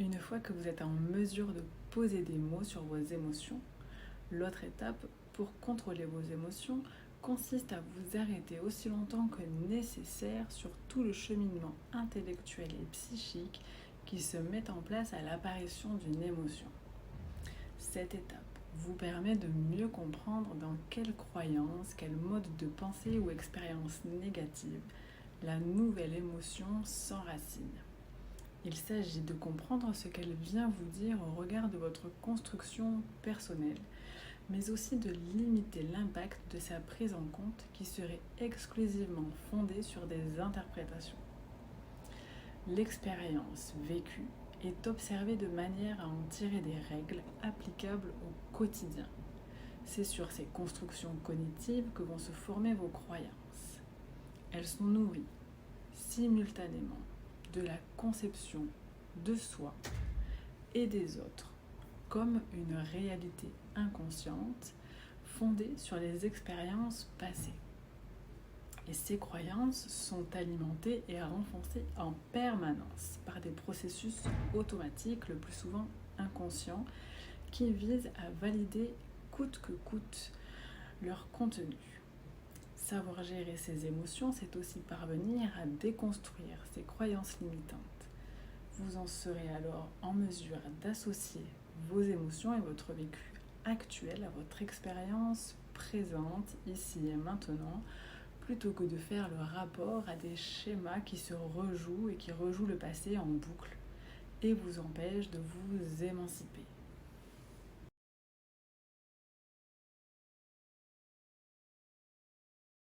Une fois que vous êtes en mesure de poser des mots sur vos émotions, l'autre étape pour contrôler vos émotions consiste à vous arrêter aussi longtemps que nécessaire sur tout le cheminement intellectuel et psychique qui se met en place à l'apparition d'une émotion. Cette étape vous permet de mieux comprendre dans quelles croyances, quel mode de pensée ou expérience négative la nouvelle émotion s'enracine. Il s'agit de comprendre ce qu'elle vient vous dire au regard de votre construction personnelle, mais aussi de limiter l'impact de sa prise en compte qui serait exclusivement fondée sur des interprétations. L'expérience vécue est observée de manière à en tirer des règles applicables au quotidien. C'est sur ces constructions cognitives que vont se former vos croyances. Elles sont nourries simultanément de la conception de soi et des autres comme une réalité inconsciente fondée sur les expériences passées. Et ces croyances sont alimentées et renforcées en permanence par des processus automatiques, le plus souvent inconscients, qui visent à valider coûte que coûte leur contenu. Savoir gérer ses émotions, c'est aussi parvenir à déconstruire ces croyances limitantes. Vous en serez alors en mesure d'associer vos émotions et votre vécu actuel à votre expérience présente, ici et maintenant, plutôt que de faire le rapport à des schémas qui se rejouent et qui rejouent le passé en boucle et vous empêchent de vous émanciper.